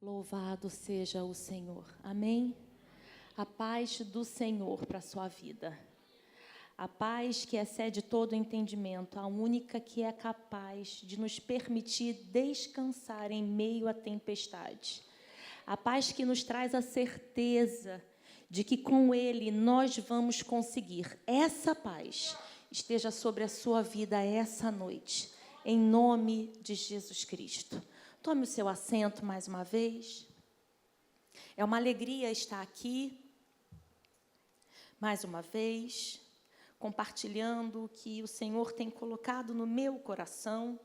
Louvado seja o Senhor. Amém? A paz do Senhor para a sua vida. A paz que excede todo entendimento, a única que é capaz de nos permitir descansar em meio à tempestade. A paz que nos traz a certeza de que com Ele nós vamos conseguir. Essa paz esteja sobre a sua vida essa noite, em nome de Jesus Cristo. Tome o seu assento mais uma vez. É uma alegria estar aqui, mais uma vez, compartilhando o que o Senhor tem colocado no meu coração.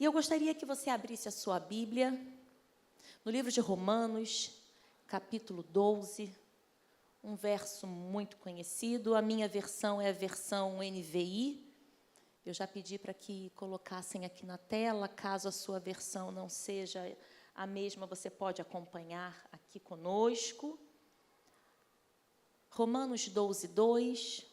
E eu gostaria que você abrisse a sua Bíblia, no livro de Romanos, capítulo 12, um verso muito conhecido. A minha versão é a versão NVI. Eu já pedi para que colocassem aqui na tela, caso a sua versão não seja a mesma, você pode acompanhar aqui conosco. Romanos 12, 2,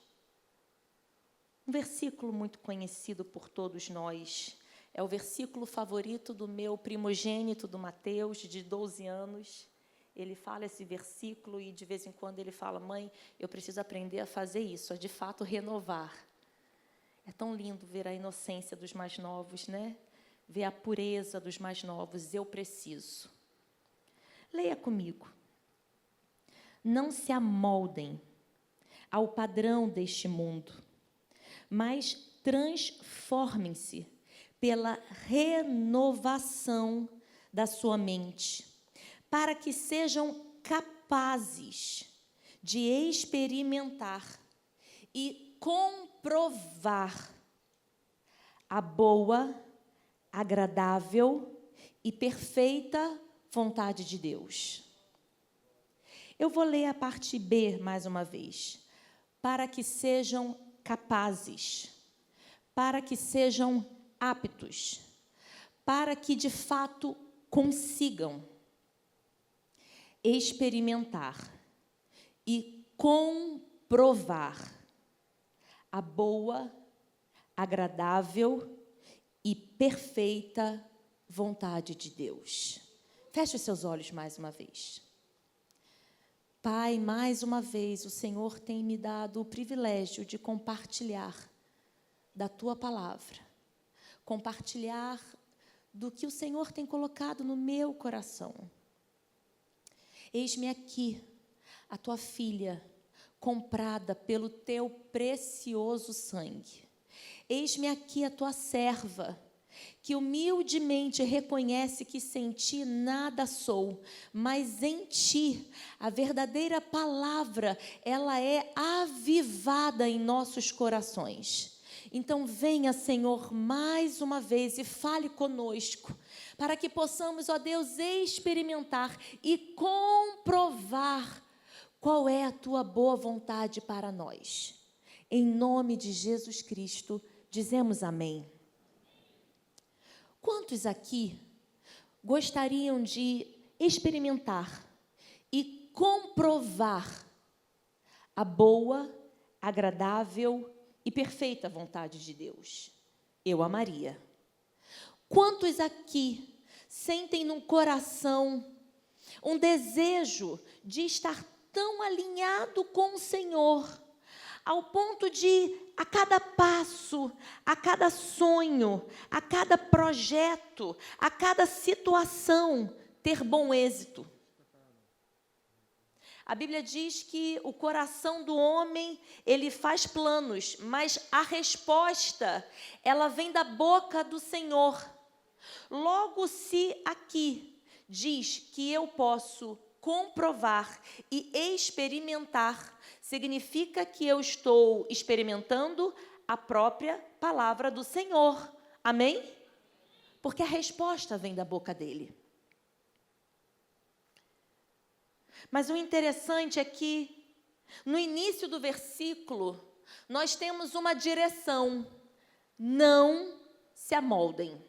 um versículo muito conhecido por todos nós. É o versículo favorito do meu primogênito, do Mateus, de 12 anos. Ele fala esse versículo e, de vez em quando, ele fala: mãe, eu preciso aprender a fazer isso, a de fato renovar. É tão lindo ver a inocência dos mais novos, né? Ver a pureza dos mais novos. Eu preciso. Leia comigo. Não se amoldem ao padrão deste mundo, mas transformem-se pela renovação da sua mente, para que sejam capazes de experimentar e comprovar a boa, agradável e perfeita vontade de Deus. Eu vou ler a parte B mais uma vez. Para que sejam capazes, para que sejam aptos, para que de fato consigam experimentar e comprovar a boa, agradável e perfeita vontade de Deus. Feche os seus olhos mais uma vez. Pai, mais uma vez, o Senhor tem me dado o privilégio de compartilhar da Tua palavra, compartilhar do que o Senhor tem colocado no meu coração. Eis-me aqui, a Tua filha, comprada pelo Teu precioso sangue. Eis-me aqui a Tua serva, que humildemente reconhece que sem Ti nada sou, mas em Ti, a verdadeira palavra, ela é avivada em nossos corações. Então venha, Senhor, mais uma vez e fale conosco, para que possamos, ó Deus, experimentar e comprovar qual é a Tua boa vontade para nós. Em nome de Jesus Cristo, dizemos amém. Quantos aqui gostariam de experimentar e comprovar a boa, agradável e perfeita vontade de Deus? Eu amaria. Quantos aqui sentem no coração um desejo de estar tão alinhado com o Senhor, ao ponto de, a cada passo, a cada sonho, a cada projeto, a cada situação, ter bom êxito? A Bíblia diz que o coração do homem, ele faz planos, mas a resposta, ela vem da boca do Senhor. Logo, se aqui diz que eu posso comprovar e experimentar, significa que eu estou experimentando a própria palavra do Senhor. Amém? Porque a resposta vem da boca dele. Mas o interessante é que, no início do versículo, nós temos uma direção: não se amoldem,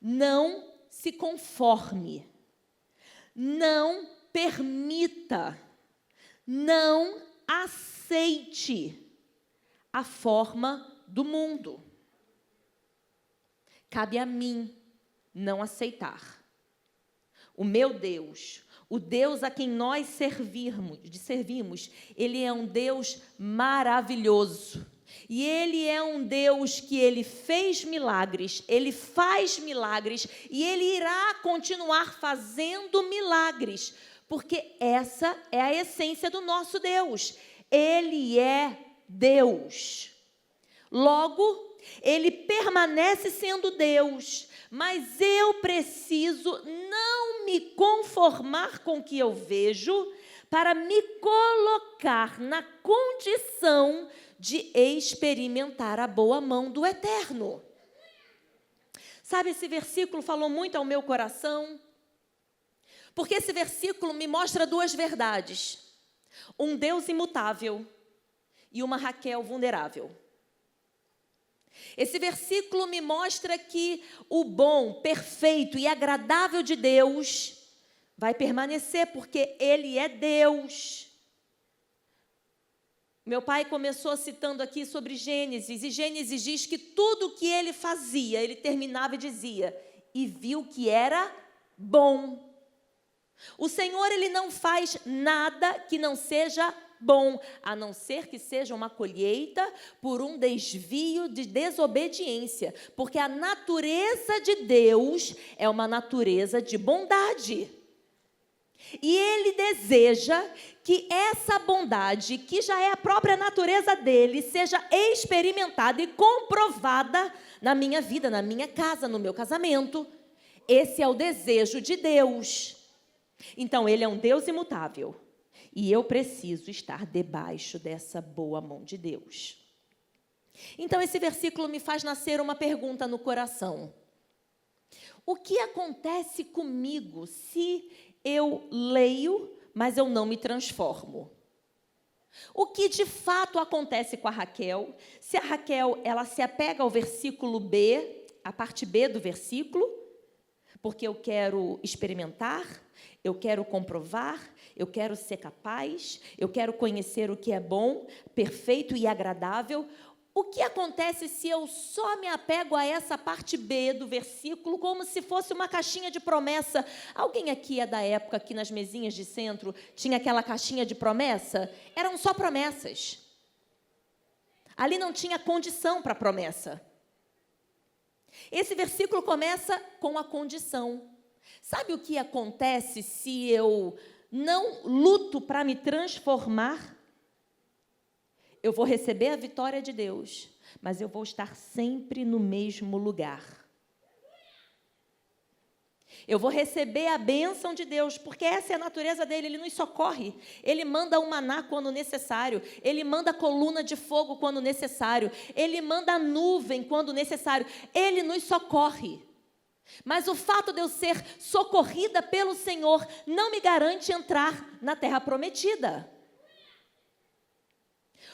não se conforme, não permita, não aceite a forma do mundo. Cabe a mim não aceitar. o meu Deus, o Deus a quem nós servimos, Ele é um Deus maravilhoso. E Ele é um Deus que Ele fez milagres, Ele faz milagres e Ele irá continuar fazendo milagres, porque essa é a essência do nosso Deus. Ele é Deus. Logo, Ele permanece sendo Deus, mas eu preciso não me conformar com o que eu vejo para me colocar na condição de experimentar a boa mão do Eterno. Sabe, esse versículo falou muito ao meu coração, porque esse versículo me mostra duas verdades: um Deus imutável e uma Raquel vulnerável. Esse versículo me mostra que o bom, perfeito e agradável de Deus vai permanecer, porque Ele é Deus. Meu pai começou citando aqui sobre Gênesis, e Gênesis diz que tudo que ele fazia, ele terminava e dizia, e viu que era bom. O Senhor, Ele não faz nada que não seja bom, a não ser que seja uma colheita por um desvio de desobediência, porque a natureza de Deus é uma natureza de bondade. E Ele deseja que essa bondade, que já é a própria natureza dEle, seja experimentada e comprovada na minha vida, na minha casa, no meu casamento. Esse é o desejo de Deus. Então, Ele é um Deus imutável. E eu preciso estar debaixo dessa boa mão de Deus. Então, esse versículo me faz nascer uma pergunta no coração. O que acontece comigo se eu leio, mas eu não me transformo? O que de fato acontece com a Raquel? Se a Raquel, ela se apega ao versículo B, a parte B do versículo, porque eu quero experimentar, eu quero comprovar, eu quero ser capaz, eu quero conhecer o que é bom, perfeito e agradável. O que acontece se eu só me apego a essa parte B do versículo, como se fosse uma caixinha de promessa? Alguém aqui é da época que nas mesinhas de centro tinha aquela caixinha de promessa? Eram só promessas. Ali não tinha condição para a promessa. Esse versículo começa com a condição. Sabe o que acontece se eu não luto para me transformar? Eu vou receber a vitória de Deus, mas eu vou estar sempre no mesmo lugar. Eu vou receber a bênção de Deus, porque essa é a natureza dele, Ele nos socorre. Ele manda o maná quando necessário, Ele manda a coluna de fogo quando necessário, Ele manda a nuvem quando necessário, Ele nos socorre. Mas o fato de eu ser socorrida pelo Senhor não me garante entrar na terra prometida.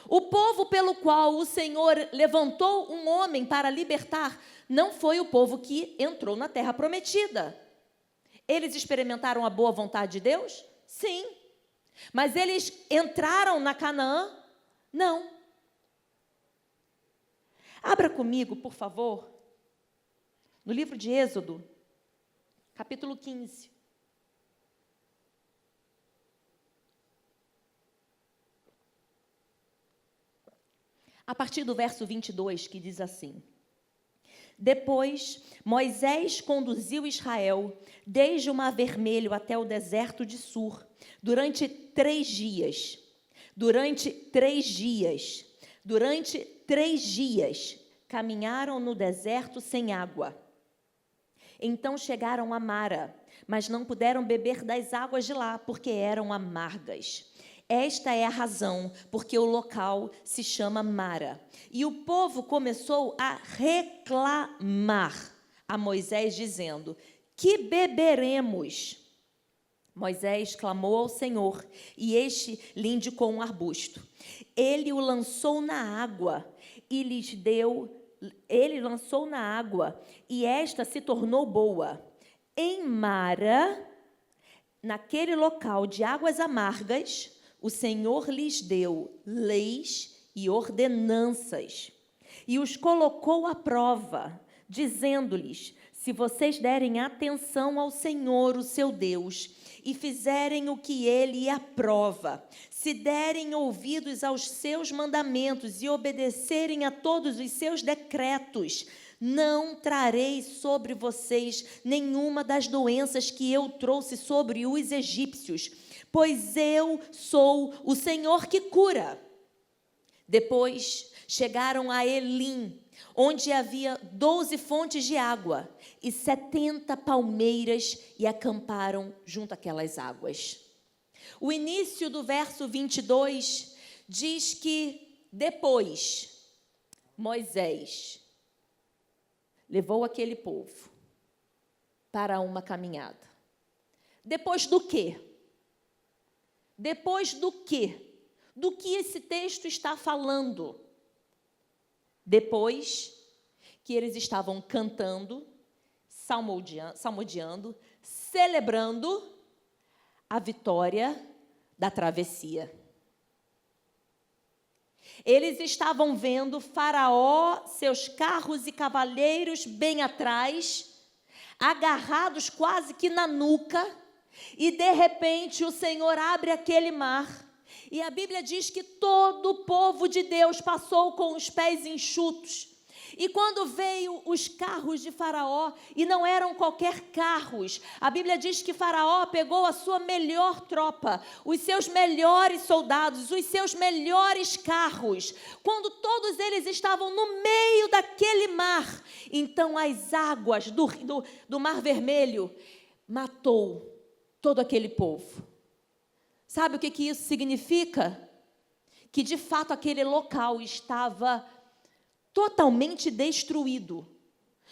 O povo pelo qual o Senhor levantou um homem para libertar não foi o povo que entrou na terra prometida. Eles experimentaram a boa vontade de Deus? Sim. Mas eles entraram na Canaã? Não. Abra comigo, por favor, no livro de Êxodo, capítulo 15. A partir do verso 22, que diz assim: Depois, Moisés conduziu Israel desde o Mar Vermelho até o deserto de Sur, durante 3 dias. Durante 3 dias, caminharam no deserto sem água. Então chegaram a Mara, mas não puderam beber das águas de lá, porque eram amargas. Esta é a razão porque o local se chama Mara. E o povo começou a reclamar a Moisés, dizendo: Que beberemos? Moisés clamou ao Senhor, e este lhe indicou um arbusto. Ele o lançou na água, e esta se tornou boa. Em Mara, naquele local de águas amargas, o Senhor lhes deu leis e ordenanças, e os colocou à prova, dizendo-lhes: Se vocês derem atenção ao Senhor, o seu Deus, e fizerem o que Ele aprova, se derem ouvidos aos seus mandamentos e obedecerem a todos os seus decretos, não trarei sobre vocês nenhuma das doenças que eu trouxe sobre os egípcios, pois eu sou o Senhor que cura. Depois chegaram a Elim, onde havia 12 fontes de água e 70 palmeiras, e acamparam junto àquelas águas. O início do verso 22 diz que depois Moisés levou aquele povo para uma caminhada. Depois do quê? Depois do quê? Do que esse texto está falando? Depois que eles estavam cantando, salmodiando, celebrando a vitória da travessia. Eles estavam vendo Faraó, seus carros e cavaleiros bem atrás, agarrados quase que na nuca, e de repente o Senhor abre aquele mar. E a Bíblia diz que todo o povo de Deus passou com os pés enxutos. E quando veio os carros de Faraó, e não eram qualquer carros, a Bíblia diz que Faraó pegou a sua melhor tropa, os seus melhores soldados, os seus melhores carros. Quando todos eles estavam no meio daquele mar, então as águas do Mar Vermelho matou todo aquele povo. Sabe o que isso significa? Que de fato aquele local estava totalmente destruído.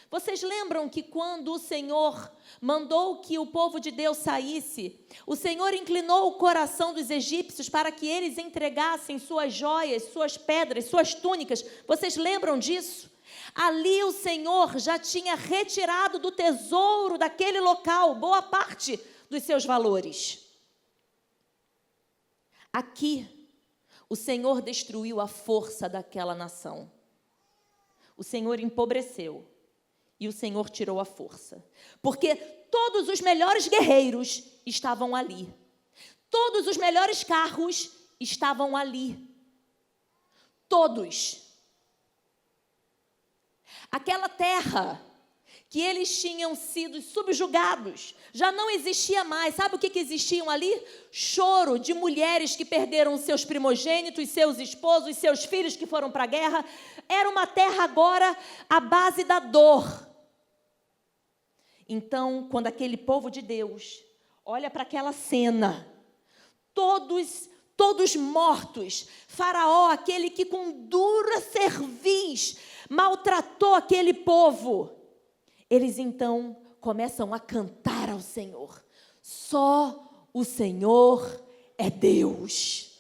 Vocês lembram que quando o Senhor mandou que o povo de Deus saísse, o Senhor inclinou o coração dos egípcios para que eles entregassem suas joias, suas pedras, suas túnicas? Vocês lembram disso? Ali o Senhor já tinha retirado do tesouro daquele local boa parte dos seus valores. Aqui, o Senhor destruiu a força daquela nação. O Senhor empobreceu e o Senhor tirou a força. Porque todos os melhores guerreiros estavam ali. Todos os melhores carros estavam ali. Todos. Aquela terra que eles tinham sido subjugados, já não existia mais. Sabe o que existiam ali? Choro de mulheres que perderam seus primogênitos, seus esposos, seus filhos que foram para a guerra. Era uma terra agora à base da dor. Então, quando aquele povo de Deus olha para aquela cena, todos mortos, Faraó, aquele que com dura cerviz maltratou aquele povo, eles então começam a cantar ao Senhor. Só o Senhor é Deus.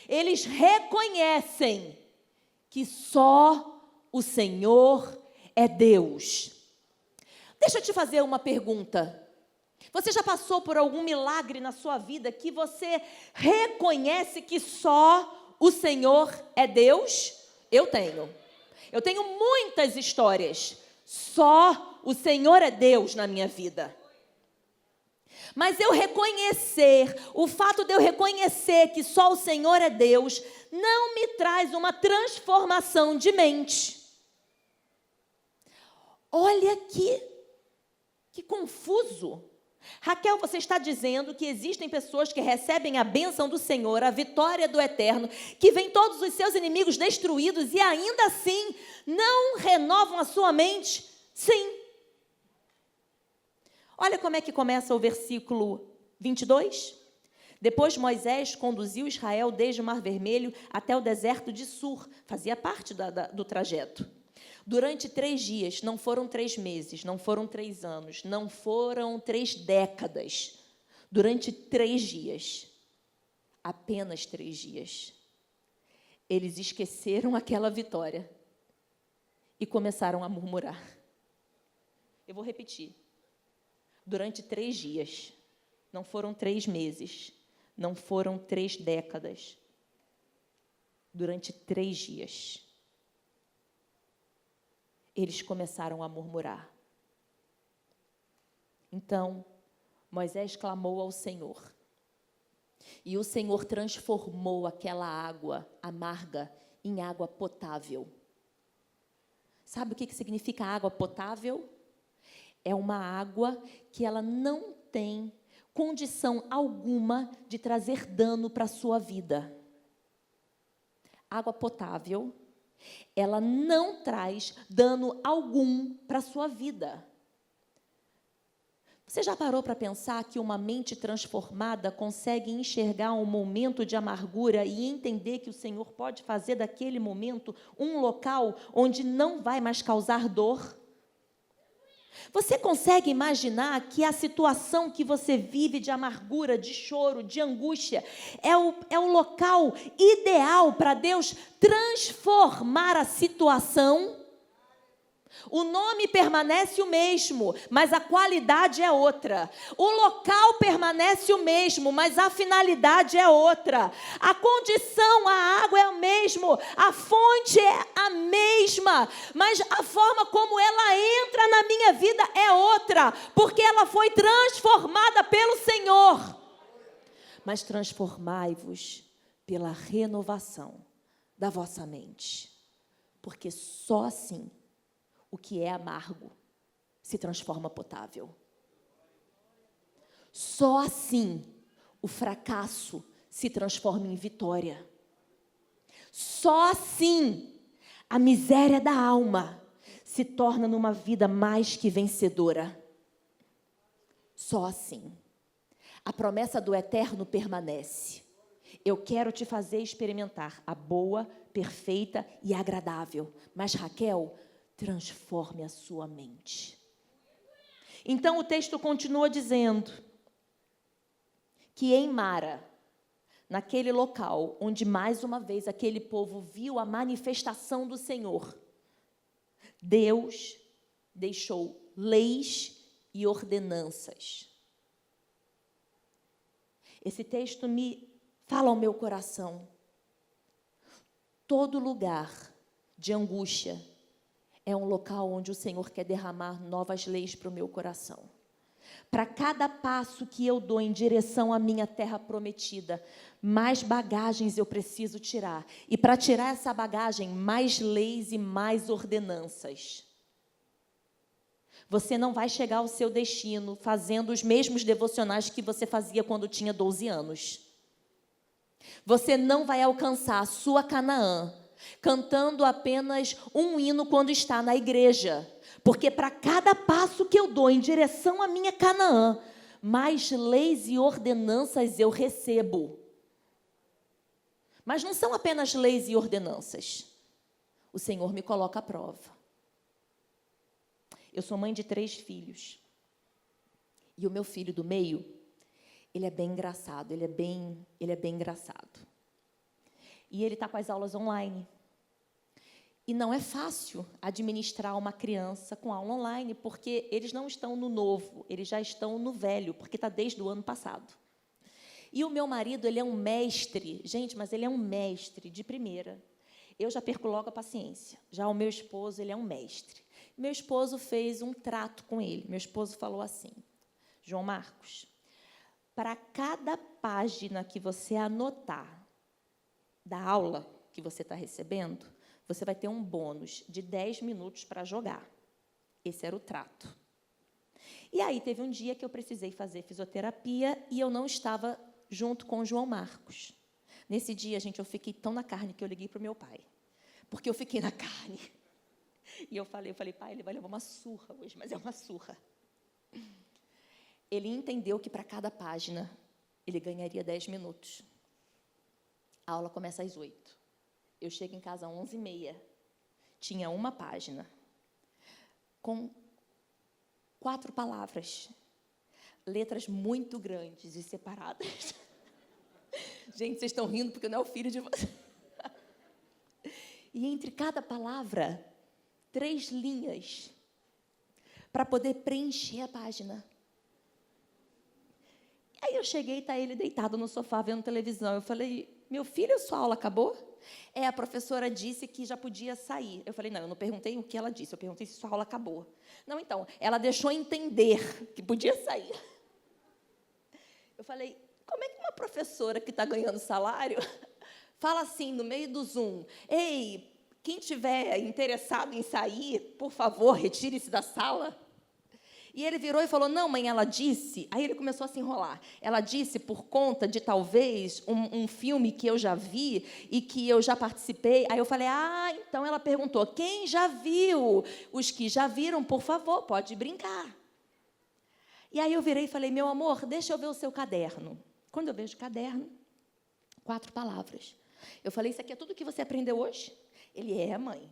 Eles reconhecem que só o Senhor é Deus. Deixa eu te fazer uma pergunta. Você já passou por algum milagre na sua vida que você reconhece que só o Senhor é Deus? Eu tenho. Eu tenho muitas histórias. Só o Senhor é Deus na minha vida. Mas o fato de eu reconhecer que só o Senhor é Deus, não me traz uma transformação de mente. Olha que confuso. Raquel, você está dizendo que existem pessoas que recebem a bênção do Senhor, a vitória do Eterno, que veem todos os seus inimigos destruídos e ainda assim não renovam a sua mente? Sim. Olha como é que começa o versículo 22. Depois Moisés conduziu Israel desde o Mar Vermelho até o deserto de Sur. Fazia parte do trajeto. Durante 3 dias, não foram 3 meses, não foram 3 anos, não foram 3 décadas. Durante 3 dias, apenas 3 dias, eles esqueceram aquela vitória e começaram a murmurar. Eu vou repetir. Durante 3 dias, não foram 3 meses, não foram 3 décadas. Durante 3 dias, eles começaram a murmurar. Então, Moisés clamou ao Senhor. E o Senhor transformou aquela água amarga em água potável. Sabe o que significa água potável? É uma água que ela não tem condição alguma de trazer dano para a sua vida. Água potável, ela não traz dano algum para a sua vida. Você já parou para pensar que uma mente transformada consegue enxergar um momento de amargura e entender que o Senhor pode fazer daquele momento um local onde não vai mais causar dor? Você consegue imaginar que a situação que você vive de amargura, de choro, de angústia, é o local ideal para Deus transformar a situação? O nome permanece o mesmo, mas a qualidade é outra. O local permanece o mesmo, mas a finalidade é outra. A condição, a água é a mesma, a fonte é a mesma, mas a forma como ela entra na minha vida é outra, porque ela foi transformada pelo Senhor. Mas transformai-vos pela renovação da vossa mente, porque só assim o que é amargo se transforma potável. Só assim o fracasso se transforma em vitória. Só assim a miséria da alma se torna numa vida mais que vencedora. Só assim. A promessa do eterno permanece. Eu quero te fazer experimentar a boa, perfeita e agradável. Mas, Raquel, transforme a sua mente. Então o texto continua dizendo que em Mara, naquele local onde mais uma vez aquele povo viu a manifestação do Senhor, Deus deixou leis e ordenanças. Esse texto me fala ao meu coração. Todo lugar de angústia é um local onde o Senhor quer derramar novas leis para o meu coração. Para cada passo que eu dou em direção à minha terra prometida, mais bagagens eu preciso tirar. E para tirar essa bagagem, mais leis e mais ordenanças. Você não vai chegar ao seu destino fazendo os mesmos devocionais que você fazia quando tinha 12 anos. Você não vai alcançar a sua Canaã cantando apenas um hino quando está na igreja. Porque para cada passo que eu dou em direção à minha Canaã, mais leis e ordenanças eu recebo. Mas não são apenas leis e ordenanças. O Senhor me coloca à prova. Eu sou mãe de 3 filhos. E o meu filho do meio, ele é bem engraçado, ele é bem engraçado. E ele está com as aulas online. E não é fácil administrar uma criança com aula online, porque eles não estão no novo, eles já estão no velho, porque está desde o ano passado. E o meu marido, ele é um mestre, gente, mas ele é um mestre de primeira. Eu já perco logo a paciência. Já o meu esposo, ele é um mestre. Meu esposo fez um trato com ele. Meu esposo falou assim: João Marcos, para cada página que você anotar da aula que você está recebendo, você vai ter um bônus de 10 minutos para jogar. Esse era o trato. E aí teve um dia que eu precisei fazer fisioterapia e eu não estava junto com o João Marcos. Nesse dia, gente, eu fiquei tão na carne que eu liguei para o meu pai. Porque eu fiquei na carne. E eu falei, pai, ele vai levar uma surra hoje, mas é uma surra. Ele entendeu que para cada página ele ganharia 10 minutos. A aula começa às 8. Eu chego em casa às 11h30. Tinha uma página com 4 palavras. Letras muito grandes e separadas. Gente, vocês estão rindo porque não é o filho de vocês. E entre cada palavra, 3 linhas para poder preencher a página. Aí eu cheguei e está ele deitado no sofá vendo televisão. Eu falei, meu filho, sua aula acabou? A professora disse que já podia sair. Eu falei, não, eu não perguntei o que ela disse, eu perguntei se sua aula acabou. Não, então, ela deixou entender que podia sair. Eu falei, como é que uma professora que está ganhando salário fala assim, no meio do Zoom, ei, quem tiver interessado em sair, por favor, retire-se da sala? E ele virou e falou, não, mãe, ela disse... Aí ele começou a se enrolar. Ela disse por conta de, talvez, um filme que eu já vi e que eu já participei. Aí eu falei, então ela perguntou, quem já viu? Os que já viram, por favor, pode brincar. E aí eu virei e falei, meu amor, deixa eu ver o seu caderno. Quando eu vejo o caderno, 4 palavras. Eu falei, isso aqui é tudo que você aprendeu hoje? Ele, mãe.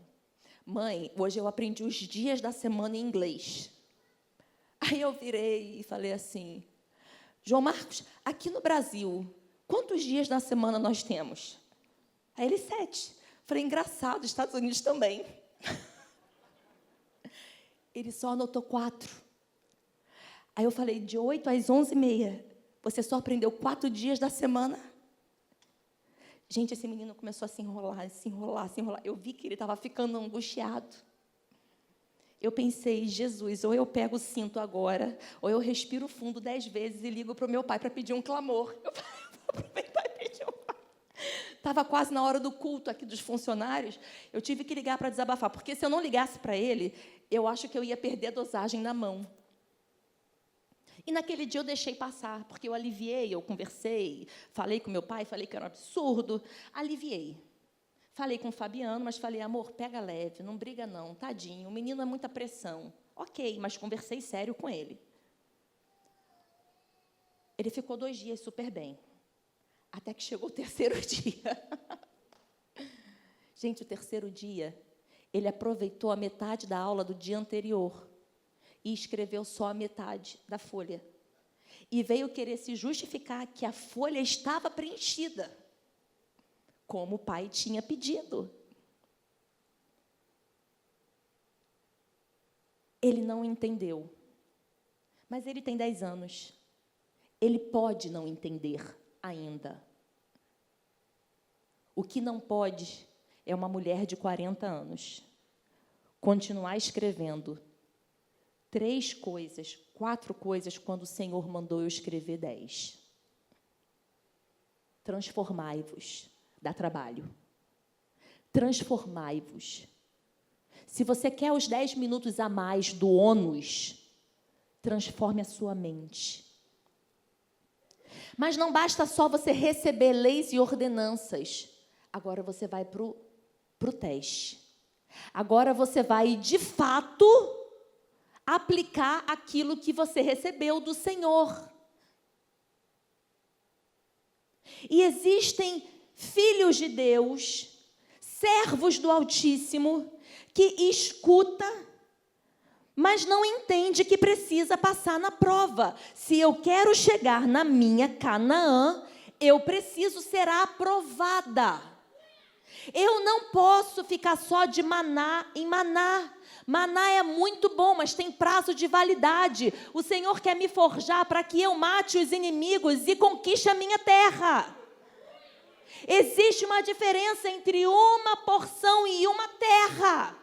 Mãe, hoje eu aprendi os dias da semana em inglês. Aí eu virei e falei assim, João Marcos, aqui no Brasil, quantos dias na semana nós temos? Aí ele, 7. Falei, engraçado, Estados Unidos também. Ele só anotou 4. Aí eu falei, de 8 às 11h30, você só aprendeu 4 dias da semana? Gente, esse menino começou a se enrolar, se enrolar, se enrolar. Eu vi que ele estava ficando angustiado. Eu pensei, Jesus, ou eu pego o cinto agora, ou eu respiro fundo 10 vezes e ligo para o meu pai para pedir um clamor. Eu falei, vou aproveitar e pedir um pai. Estava quase na hora do culto aqui dos funcionários, eu tive que ligar para desabafar, porque se eu não ligasse para ele, eu acho que eu ia perder a dosagem na mão. E naquele dia eu deixei passar, porque eu aliviei, eu conversei, falei com meu pai, falei que era um absurdo, aliviei. Falei com o Fabiano, mas falei, amor, pega leve, não briga não, tadinho, o menino é muita pressão. Ok, mas conversei sério com ele. Ele ficou 2 dias super bem, até que chegou o 3º dia. Gente, o 3º dia, ele aproveitou a metade da aula do dia anterior e escreveu só a metade da folha. E veio querer se justificar que a folha estava preenchida, como o pai tinha pedido. Ele não entendeu. Mas ele tem 10 anos. Ele pode não entender ainda. O que não pode é uma mulher de 40 anos continuar escrevendo 3 coisas, 4 coisas, quando o Senhor mandou eu escrever 10. Transformai-vos. Dá trabalho. Transformai-vos. Se você quer os 10 minutos a mais do ônus, transforme a sua mente. Mas não basta só você receber leis e ordenanças. Agora você vai para o teste. Agora você vai, de fato, aplicar aquilo que você recebeu do Senhor. E existem filhos de Deus, servos do Altíssimo, que escuta, mas não entende que precisa passar na prova. Se eu quero chegar na minha Canaã, eu preciso ser aprovada. Eu não posso ficar só de maná em maná. Maná é muito bom, mas tem prazo de validade. O Senhor quer me forjar para que eu mate os inimigos e conquiste a minha terra. Existe uma diferença entre uma porção e uma terra.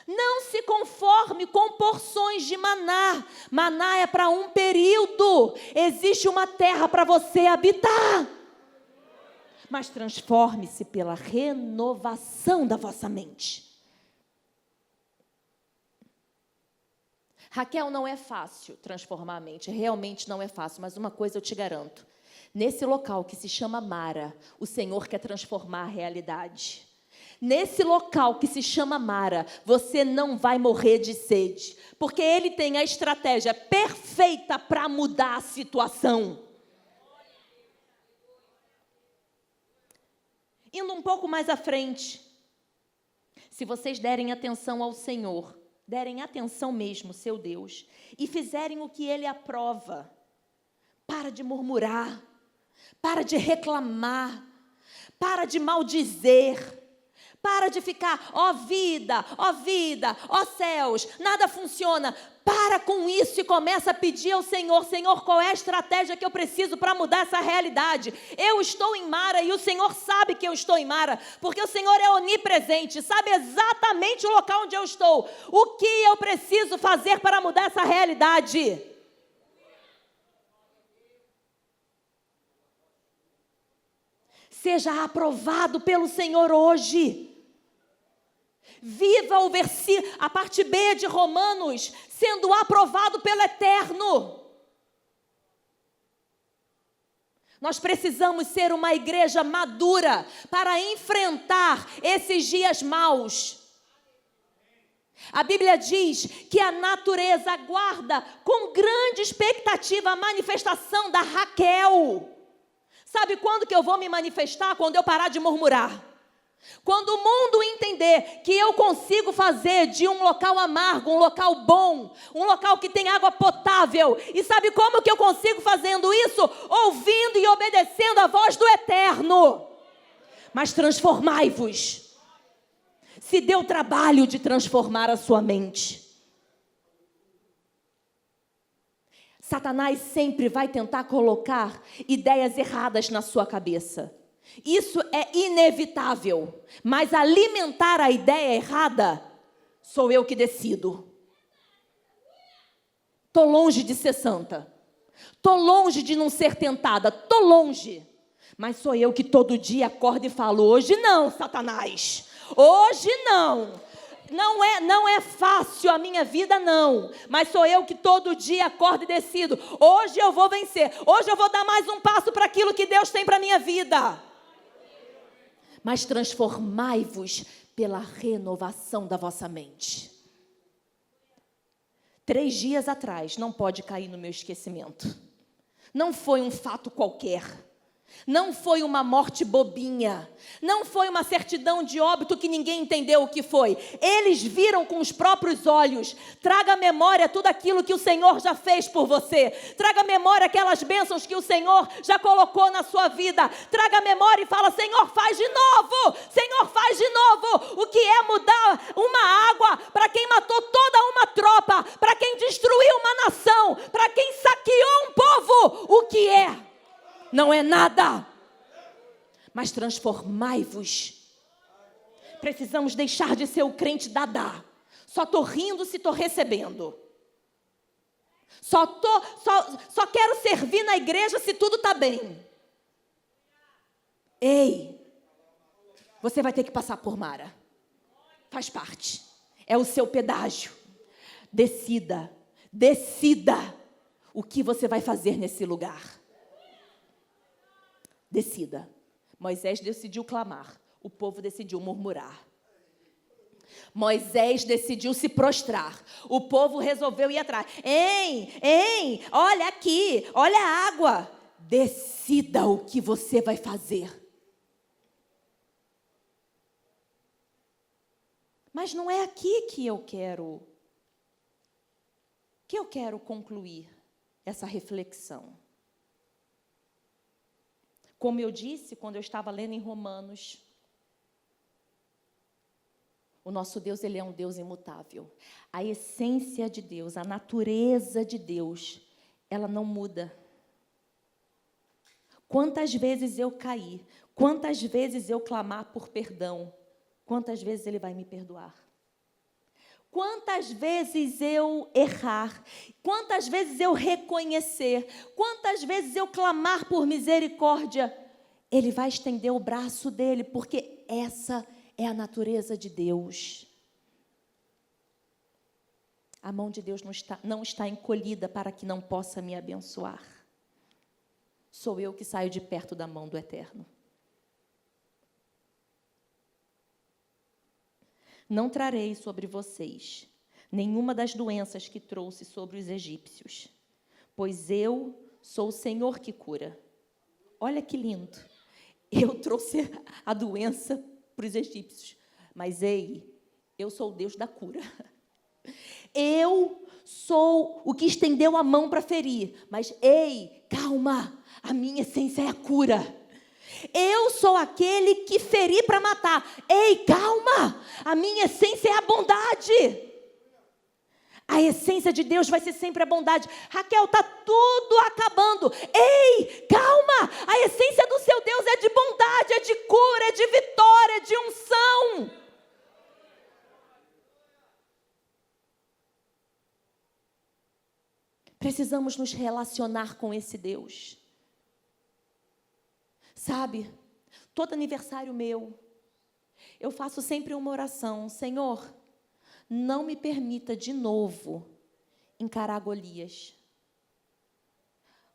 Não se conforme com porções de maná. Maná é para um período. Existe uma terra para você habitar. Mas transforme-se pela renovação da vossa mente. Raquel, não é fácil transformar a mente. Realmente não é fácil, mas uma coisa eu te garanto. Nesse local que se chama Mara, o Senhor quer transformar a realidade. Nesse local que se chama Mara, você não vai morrer de sede, porque Ele tem a estratégia perfeita para mudar a situação. Indo um pouco mais à frente, se vocês derem atenção ao Senhor, derem atenção mesmo, seu Deus, e fizerem o que Ele aprova, para de murmurar, para de reclamar, para de maldizer, Para de ficar, ó vida, ó céus, nada funciona. Para com isso e começa a pedir ao Senhor: Senhor, qual é a estratégia que eu preciso para mudar essa realidade? Eu estou em Mara e o Senhor sabe que eu estou em Mara, porque o Senhor é onipresente, sabe exatamente o local onde eu estou. O que eu preciso fazer para mudar essa realidade? Seja aprovado pelo Senhor hoje. Viva a parte B de Romanos, sendo aprovado pelo Eterno. Nós precisamos ser uma igreja madura para enfrentar esses dias maus. A Bíblia diz que a natureza aguarda com grande expectativa a manifestação da Raquel. Sabe quando que eu vou me manifestar? Quando eu parar de murmurar. Quando o mundo entender que eu consigo fazer de um local amargo um local bom, um local que tem água potável. E sabe como que eu consigo fazendo isso? Ouvindo e obedecendo a voz do Eterno. Mas transformai-vos. Se dê o trabalho de transformar a sua mente. Satanás sempre vai tentar colocar ideias erradas na sua cabeça. Isso é inevitável, mas alimentar a ideia errada, sou eu que decido. Estou longe de ser santa, estou longe de não ser tentada, estou longe, mas sou eu que todo dia acordo e falo: hoje não, Satanás, hoje não. Não é fácil a minha vida, não. Mas sou eu que todo dia acordo e decido: hoje eu vou vencer. Hoje eu vou dar mais um passo para aquilo que Deus tem para a minha vida. Mas transformai-vos pela renovação da vossa mente. 3 dias atrás, não pode cair no meu esquecimento. Não foi um fato qualquer. Não foi uma morte bobinha, não foi uma certidão de óbito que ninguém entendeu o que foi. Eles viram com os próprios olhos. Traga à memória tudo aquilo que o Senhor já fez por você. Traga à memória aquelas bênçãos que o Senhor já colocou na sua vida. Traga à memória e fala: Senhor, faz de novo. Senhor, faz de novo. O que é mudar uma água para quem matou toda uma tropa, para quem destruiu uma nação, para quem saqueou um povo? O que é? Não é nada, mas transformai-vos. Precisamos deixar de ser o crente dadá. Só estou rindo se estou recebendo. Só quero servir na igreja se tudo está bem. Ei, você vai ter que passar por Mara. Faz parte. É o seu pedágio. Decida o que você vai fazer nesse lugar. Decida. Moisés decidiu clamar, o povo decidiu murmurar. Moisés decidiu se prostrar, o povo resolveu ir atrás. Ei, olha aqui, olha a água. Decida o que você vai fazer. Mas não é aqui que eu quero concluir essa reflexão. Como eu disse quando eu estava lendo em Romanos, o nosso Deus, Ele é um Deus imutável. A essência de Deus, a natureza de Deus, ela não muda. Quantas vezes eu cair, quantas vezes eu clamar por perdão, quantas vezes Ele vai me perdoar? Quantas vezes eu errar, quantas vezes eu reconhecer, quantas vezes eu clamar por misericórdia, Ele vai estender o braço dele, porque essa é a natureza de Deus. A mão de Deus não está encolhida para que não possa me abençoar. Sou eu que saio de perto da mão do Eterno. Não trarei sobre vocês nenhuma das doenças que trouxe sobre os egípcios, pois eu sou o Senhor que cura. Olha que lindo. Eu trouxe a doença para os egípcios, mas eu sou o Deus da cura. Eu sou o que estendeu a mão para ferir, mas calma, a minha essência é a cura. Eu sou aquele que feri para matar. Ei, calma! A minha essência é a bondade. A essência de Deus vai ser sempre a bondade. Raquel, está tudo acabando. Ei, calma! A essência do seu Deus é de bondade, é de cura, é de vitória, é de unção. Precisamos nos relacionar com esse Deus. Sabe, todo aniversário meu, eu faço sempre uma oração. Senhor, não me permita de novo encarar Golias.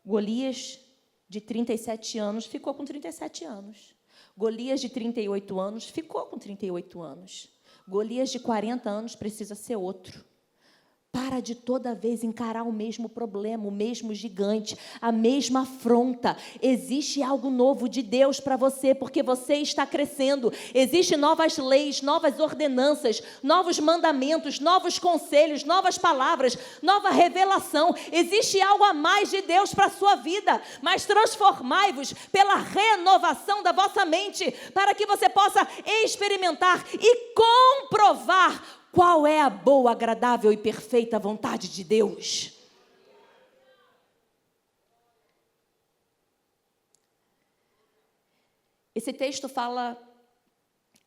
Golias, de 37 anos, ficou com 37 anos. Golias, de 38 anos, ficou com 38 anos. Golias, de 40 anos, precisa ser outro. Para de toda vez encarar o mesmo problema, o mesmo gigante, a mesma afronta. Existe algo novo de Deus para você, porque você está crescendo. Existem novas leis, novas ordenanças, novos mandamentos, novos conselhos, novas palavras, nova revelação. Existe algo a mais de Deus para a sua vida. Mas transformai-vos pela renovação da vossa mente, para que você possa experimentar e comprovar qual é a boa, agradável e perfeita vontade de Deus. Esse texto fala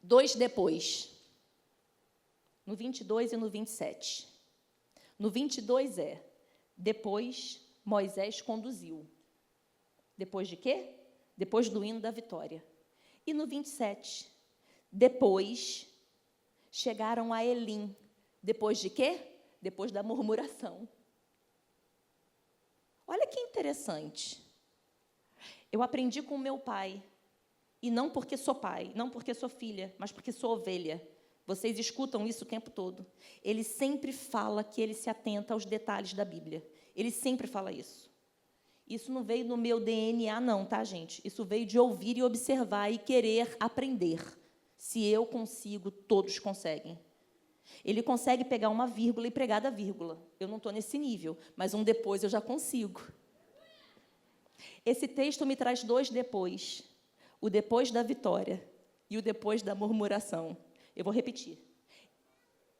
2 depois. No 22 e no 27. No 22 depois Moisés conduziu. Depois de quê? Depois do hino da vitória. E no 27, depois chegaram a Elim. Depois de quê? Depois da murmuração. Olha que interessante. Eu aprendi com meu pai, e não porque sou pai, não porque sou filha, mas porque sou ovelha. Vocês escutam isso o tempo todo. Ele sempre fala que ele se atenta aos detalhes da Bíblia. Ele sempre fala isso. Isso não veio no meu DNA, não, tá, gente? Isso veio de ouvir e observar e querer aprender. Se eu consigo, todos conseguem. Ele consegue pegar uma vírgula e pregar da vírgula. Eu não estou nesse nível, mas um depois eu já consigo. Esse texto me traz 2 depois. O depois da vitória e o depois da murmuração. Eu vou repetir.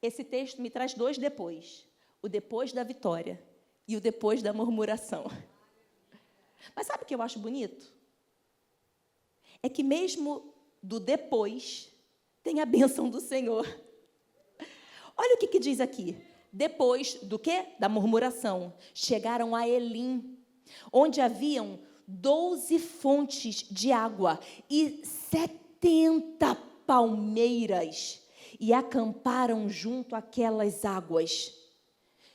Esse texto me traz 2 depois. O depois da vitória e o depois da murmuração. Mas sabe o que eu acho bonito? É que mesmo do depois tem a bênção do Senhor. Olha o que diz aqui. Depois do quê? Da murmuração. Chegaram a Elim, onde haviam 12 fontes de água e 70 palmeiras, e acamparam junto àquelas águas.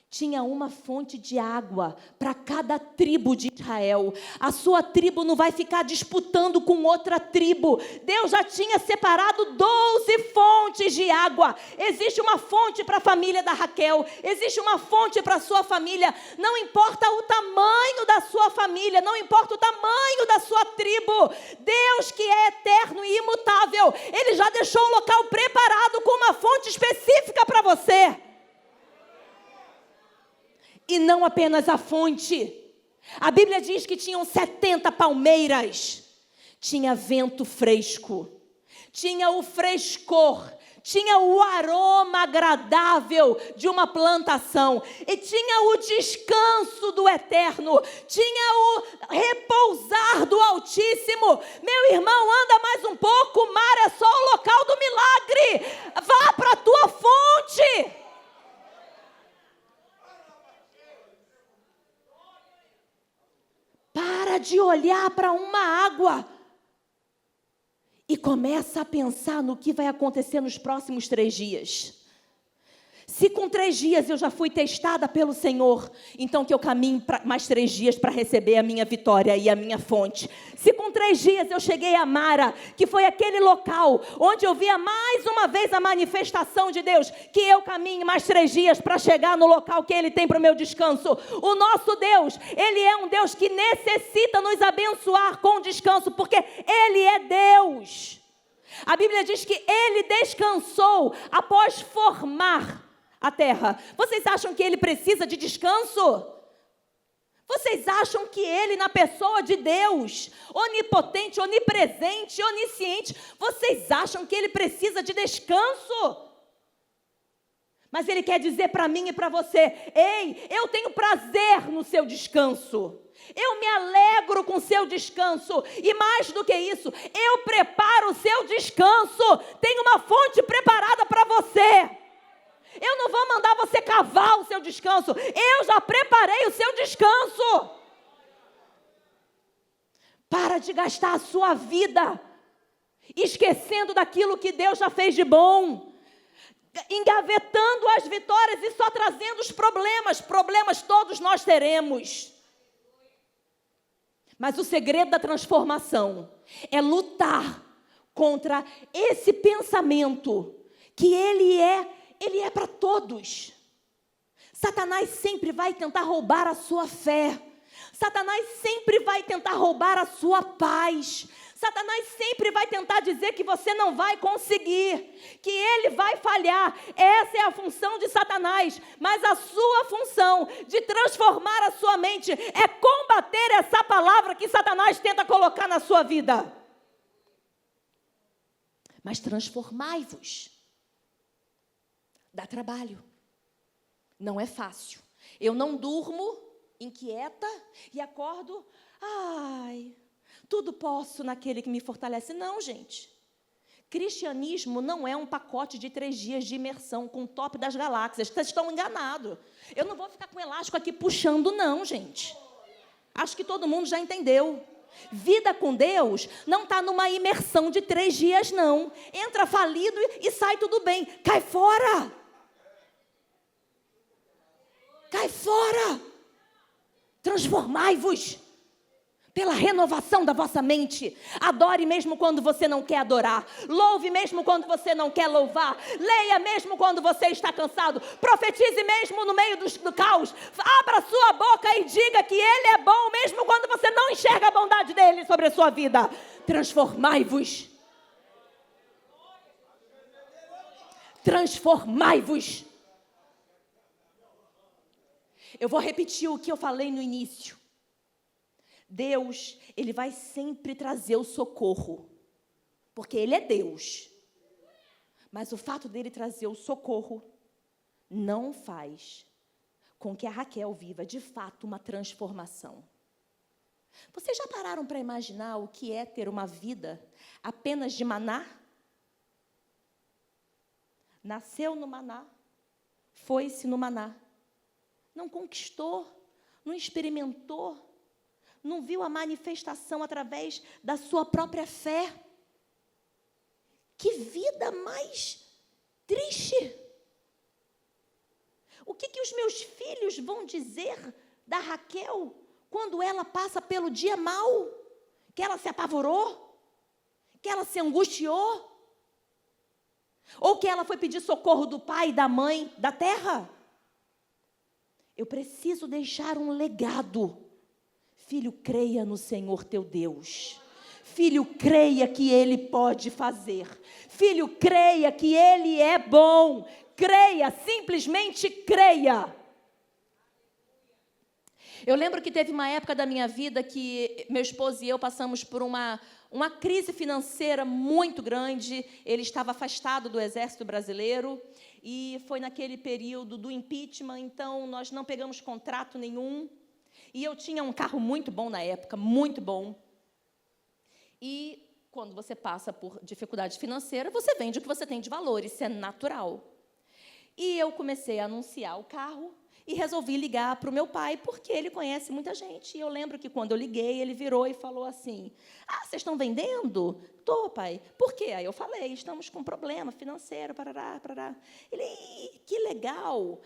Tinha uma fonte de água para cada tribo de Israel. A sua tribo não vai ficar disputando com outra tribo. Deus já tinha separado 12 fontes de água. Existe uma fonte para a família da Raquel. Existe uma fonte para a sua família. Não importa o tamanho da sua família. Não importa o tamanho da sua tribo. Deus, que é eterno e imutável, Ele já deixou um local preparado com uma fonte específica para você. E não apenas a fonte. A Bíblia diz que tinham 70 palmeiras. Tinha vento fresco. Tinha o frescor. Tinha o aroma agradável de uma plantação. E tinha o descanso do eterno. Tinha o repousar do Altíssimo. Meu irmão, anda mais um pouco. O mar é só o local do milagre. Vá para a tua fonte. Para de olhar para uma água e começa a pensar no que vai acontecer nos próximos 3 dias. Se com 3 dias eu já fui testada pelo Senhor, então que eu caminhe mais 3 dias para receber a minha vitória e a minha fonte. Se com 3 dias eu cheguei a Mara, que foi aquele local onde eu via mais uma vez a manifestação de Deus, que eu caminhe mais 3 dias para chegar no local que Ele tem para o meu descanso. O nosso Deus, Ele é um Deus que necessita nos abençoar com descanso, porque Ele é Deus. A Bíblia diz que Ele descansou após formar a terra. Vocês acham que Ele precisa de descanso? Vocês acham que ele, na pessoa de Deus, onipotente, onipresente, onisciente, vocês acham que ele precisa de descanso? Mas ele quer dizer para mim e para você: ei, eu tenho prazer no seu descanso. Eu me alegro com o seu descanso. E mais do que isso, eu preparo o seu descanso. Tem uma fonte preparada para você. Eu não vou mandar você cavar o seu descanso. Eu já preparei o seu descanso. Para de gastar a sua vida esquecendo daquilo que Deus já fez de bom, engavetando as vitórias e só trazendo os problemas. Problemas todos nós teremos. Mas o segredo da transformação é lutar contra esse pensamento que ele é para todos. Satanás sempre vai tentar roubar a sua fé. Satanás sempre vai tentar roubar a sua paz. Satanás sempre vai tentar dizer que você não vai conseguir, que ele vai falhar. Essa é a função de Satanás. Mas a sua função de transformar a sua mente é combater essa palavra que Satanás tenta colocar na sua vida. Mas transformai-vos. Dá trabalho. Não é fácil. Eu não durmo inquieta e acordo, tudo posso naquele que me fortalece. Não, gente. Cristianismo não é um pacote de 3 dias de imersão com o top das galáxias. Vocês estão enganados. Eu não vou ficar com elástico aqui puxando, não, gente. Acho que todo mundo já entendeu. Vida com Deus não está numa imersão de 3 dias, não. Entra falido e sai tudo bem. Cai fora. Cai fora. Transformai-vos pela renovação da vossa mente. Adore mesmo quando você não quer adorar. Louve mesmo quando você não quer louvar. Leia mesmo quando você está cansado. Profetize mesmo no meio do caos. Abra sua boca e diga que Ele é bom, mesmo quando você não enxerga a bondade dEle sobre a sua vida. Transformai-vos. Transformai-vos. Eu vou repetir o que eu falei no início. Deus, Ele vai sempre trazer o socorro, porque Ele é Deus. Mas o fato dEle trazer o socorro não faz com que a Raquel viva, de fato, uma transformação. Vocês já pararam para imaginar o que é ter uma vida apenas de maná? Nasceu no maná, foi-se no maná. Não conquistou, não experimentou, não viu a manifestação através da sua própria fé. Que vida mais triste! O que os meus filhos vão dizer da Raquel quando ela passa pelo dia mau? Que ela se apavorou? Que ela se angustiou? Ou que ela foi pedir socorro do pai, da mãe, da terra? Eu preciso deixar um legado. Filho, creia no Senhor teu Deus. Filho, creia que Ele pode fazer. Filho, creia que Ele é bom. Creia, simplesmente creia. Eu lembro que teve uma época da minha vida que meu esposo e eu passamos por uma crise financeira muito grande. Ele estava afastado do Exército Brasileiro e foi naquele período do impeachment, então nós não pegamos contrato nenhum. E eu tinha um carro muito bom na época, muito bom. E quando você passa por dificuldade financeira, você vende o que você tem de valor, isso é natural. E eu comecei a anunciar o carro e resolvi ligar para o meu pai, porque ele conhece muita gente. E eu lembro que quando eu liguei, ele virou e falou assim: vocês estão vendendo? Tô, pai. Por quê? Aí eu falei: estamos com um problema financeiro, parará, parará. Ele: que legal.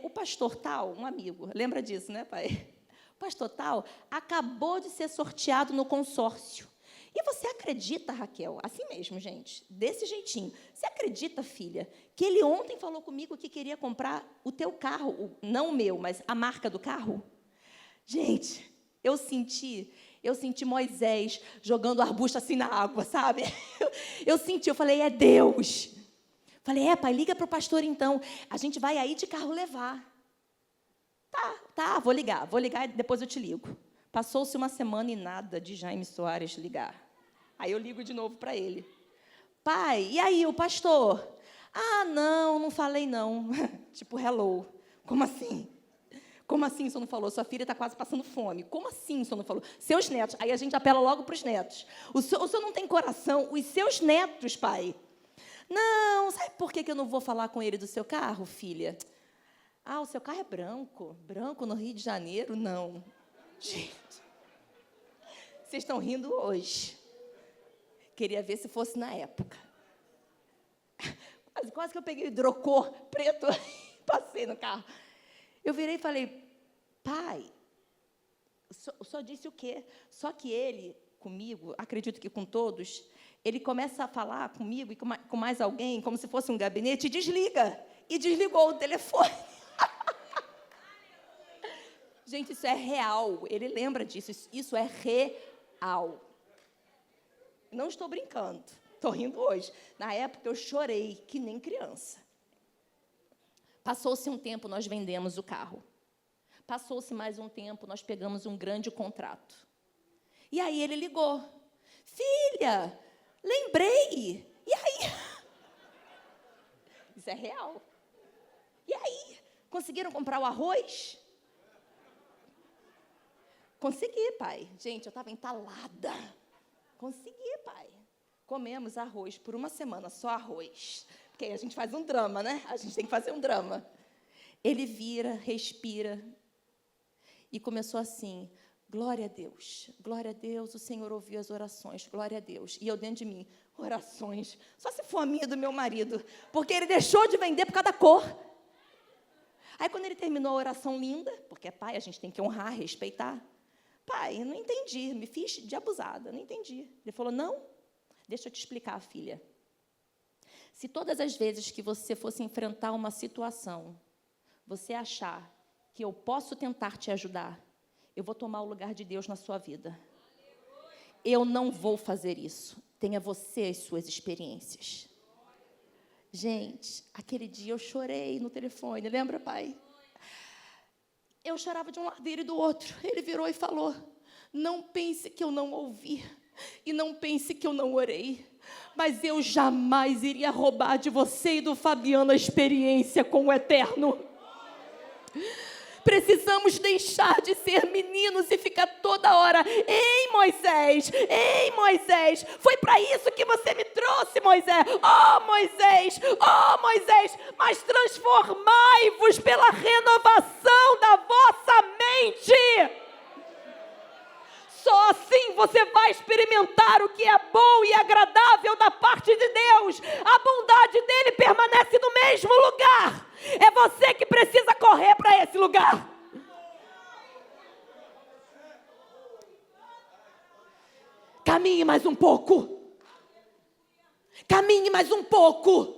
O pastor tal, um amigo, lembra disso, né, pai? O pastor tal acabou de ser sorteado no consórcio. E você acredita, Raquel, assim mesmo, gente, desse jeitinho, você acredita, filha, que ele ontem falou comigo que queria comprar o teu carro, não o meu, mas a marca do carro? Gente, eu senti Moisés jogando arbusto assim na água, sabe? Eu falei: é Deus. Falei: pai, liga para o pastor então, a gente vai aí de carro levar. Tá, vou ligar e depois eu te ligo. Passou-se uma semana e nada de Jaime Soares ligar. Aí eu ligo de novo para ele. Pai, e aí, o pastor? Ah, não falei não. Tipo, hello. Como assim? Como assim o senhor não falou? Sua filha está quase passando fome. Como assim o senhor não falou? Seus netos. Aí a gente apela logo para os netos. O senhor não tem coração. Os seus netos, pai. Não, sabe por que eu não vou falar com ele do seu carro, filha? Ah, o seu carro é branco. Branco no Rio de Janeiro? Não. Gente, vocês estão rindo hoje. Queria ver se fosse na época. Quase que eu peguei o hidrocor preto e passei no carro. Eu virei e falei, pai, o senhor disse o quê? Só que ele, comigo, acredito que com todos, ele começa a falar comigo e com mais alguém, como se fosse um gabinete, e desliga. E desligou o telefone. Gente, isso é real. Ele lembra disso. Isso é real. Não estou brincando. Estou rindo hoje. Na época, eu chorei que nem criança. Passou-se um tempo, nós vendemos o carro. Passou-se mais um tempo, nós pegamos um grande contrato. E aí ele ligou. Filha, lembrei. E aí? Isso é real. E aí? Conseguiram comprar o arroz? Consegui, pai. Gente, eu estava entalada. Consegui, pai. Comemos arroz por uma semana, só arroz. Porque aí a gente faz um drama, né? A gente tem que fazer um drama. Ele vira, respira e começou assim, glória a Deus, o Senhor ouviu as orações, glória a Deus. E eu dentro de mim, orações, só se for a minha e do meu marido, porque ele deixou de vender por causa da cor. Aí, quando ele terminou a oração linda, porque é pai, a gente tem que honrar, respeitar. Pai, eu não entendi, me fiz de abusada, não entendi. Ele falou, não, deixa eu te explicar, filha. Se todas as vezes que você fosse enfrentar uma situação, você achar que eu posso tentar te ajudar, eu vou tomar o lugar de Deus na sua vida. Eu não vou fazer isso. Tenha você as suas experiências. Gente, aquele dia eu chorei no telefone, lembra, pai? Eu chorava de um lado dele e do outro. Ele virou e falou, não pense que eu não ouvi, e não pense que eu não orei, mas eu jamais iria roubar de você e do Fabiano a experiência com o Eterno. Precisamos deixar de ser meninos e ficar toda hora, ei Moisés, foi para isso que você me trouxe, Moisés, oh Moisés, mas transformai-vos pela renovação da vossa mente. Só assim você vai experimentar o que é bom e agradável da parte de Deus. A bondade dele permanece no mesmo lugar. É você que precisa correr para esse lugar. Caminhe mais um pouco. Caminhe mais um pouco.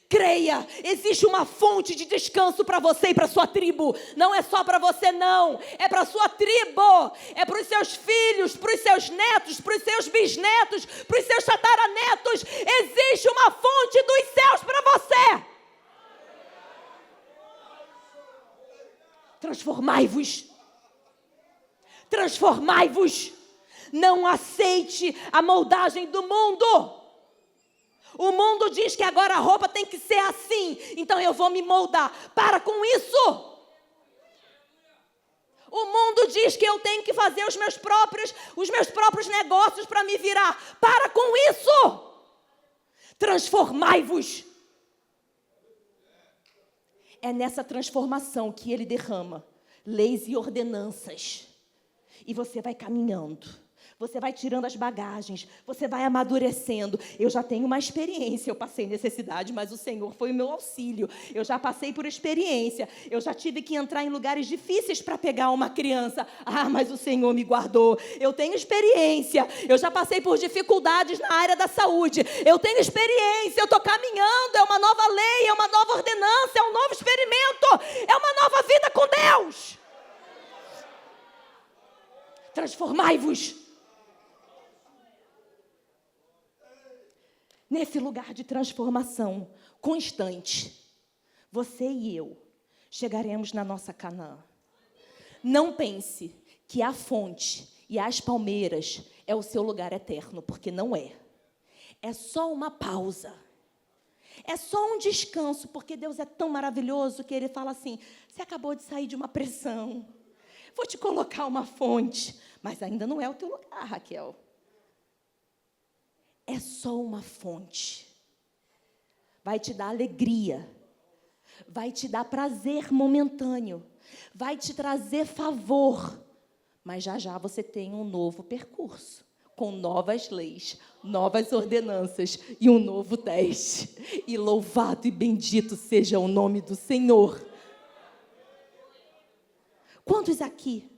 Creia, existe uma fonte de descanso para você e para sua tribo. Não é só para você, não. É para a sua tribo. É para os seus filhos, para os seus netos, para os seus bisnetos, para os seus tataranetos. Existe uma fonte dos céus para você. Transformai-vos. Transformai-vos. Não aceite a moldagem do mundo. O mundo diz que agora a roupa tem que ser assim, então eu vou me moldar. Para com isso. O mundo diz que eu tenho que fazer os meus próprios negócios para me virar. Para com isso. Transformai-vos. É nessa transformação que ele derrama leis e ordenanças. E você vai caminhando. Você vai tirando as bagagens, você vai amadurecendo. Eu já tenho uma experiência, eu passei necessidade, mas o Senhor foi o meu auxílio. Eu já passei por experiência, eu já tive que entrar em lugares difíceis para pegar uma criança. Ah, mas o Senhor me guardou. Eu tenho experiência, eu já passei por dificuldades na área da saúde. Eu tenho experiência, eu estou caminhando, é uma nova lei, é uma nova ordenança, é um novo experimento, é uma nova vida com Deus. Transformai-vos. Nesse lugar de transformação constante, você e eu chegaremos na nossa Canaã. Não pense que a fonte e as palmeiras é o seu lugar eterno, porque não é. É só uma pausa. É só um descanso, porque Deus é tão maravilhoso que Ele fala assim, você acabou de sair de uma pressão, vou te colocar uma fonte, mas ainda não é o teu lugar, Raquel. É só uma fonte. Vai te dar alegria, vai te dar prazer momentâneo, vai te trazer favor, mas já já você tem um novo percurso, com novas leis, novas ordenanças e um novo teste. E louvado e bendito seja o nome do Senhor. Quantos aqui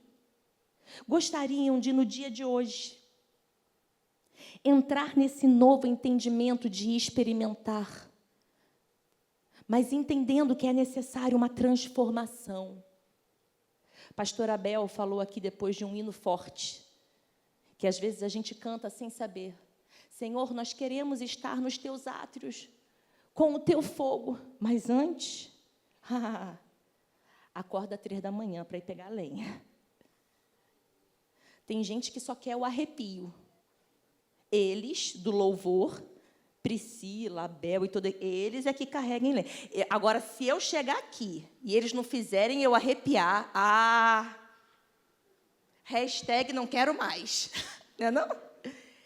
gostariam de, no dia de hoje, entrar nesse novo entendimento de experimentar, mas entendendo que é necessário uma transformação? Pastor Abel falou aqui depois de um hino forte, que às vezes a gente canta sem saber. Senhor, nós queremos estar nos teus átrios, com o teu fogo, mas antes, acorda 3 da manhã para ir pegar lenha. Tem gente que só quer o arrepio. Eles, do louvor, Priscila, Abel e tudo, eles é que carregam lenha. Agora, se eu chegar aqui e eles não fizerem eu arrepiar, hashtag não quero mais. Não é não?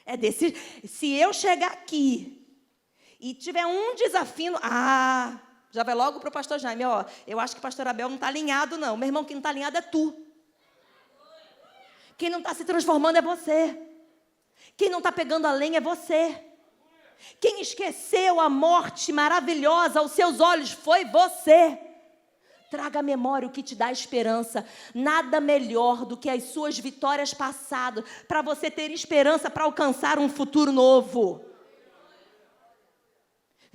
É desse. Se eu chegar aqui e tiver um desafino, já vai logo para o pastor Jaime, eu acho que o pastor Abel não está alinhado, não. Meu irmão, quem não está alinhado é tu. Quem não está se transformando é você. Quem não está pegando a lenha é você. Quem esqueceu a morte maravilhosa aos seus olhos foi você. Traga à memória o que te dá esperança. Nada melhor do que as suas vitórias passadas para você ter esperança para alcançar um futuro novo.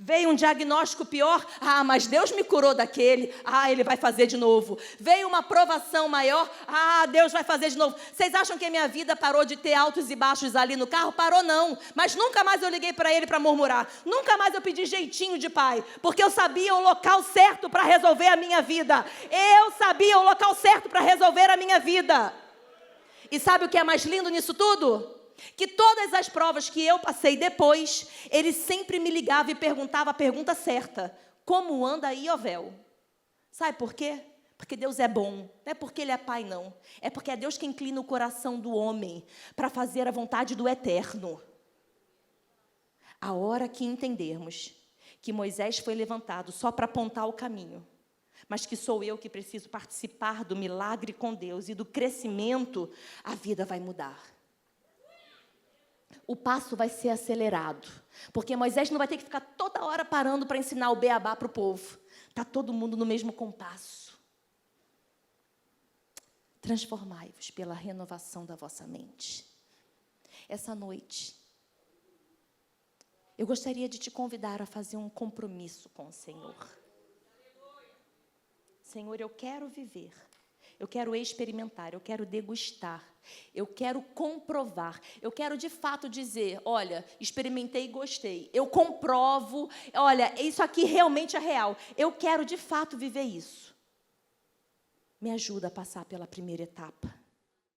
Veio um diagnóstico pior, mas Deus me curou daquele, Ele vai fazer de novo. Veio uma provação maior, Deus vai fazer de novo. Vocês acham que a minha vida parou de ter altos e baixos ali no carro? Parou não, mas nunca mais eu liguei para Ele para murmurar. Nunca mais eu pedi jeitinho de pai, porque eu sabia o local certo para resolver a minha vida. Eu sabia o local certo para resolver a minha vida. E sabe o que é mais lindo nisso tudo? Que todas as provas que eu passei depois, ele sempre me ligava e perguntava a pergunta certa. Como anda aí, Iovel? Sabe por quê? Porque Deus é bom. Não é porque Ele é pai, não. É porque é Deus que inclina o coração do homem para fazer a vontade do eterno. A hora que entendermos que Moisés foi levantado só para apontar o caminho, mas que sou eu que preciso participar do milagre com Deus e do crescimento, a vida vai mudar. O passo vai ser acelerado, porque Moisés não vai ter que ficar toda hora parando para ensinar o beabá para o povo. Está todo mundo no mesmo compasso. Transformai-vos pela renovação da vossa mente. Essa noite, eu gostaria de te convidar a fazer um compromisso com o Senhor. Senhor, eu quero viver. Eu quero experimentar, eu quero degustar, eu quero comprovar, eu quero de fato dizer, olha, experimentei e gostei, eu comprovo, olha, isso aqui realmente é real, eu quero de fato viver isso. Me ajuda a passar pela primeira etapa.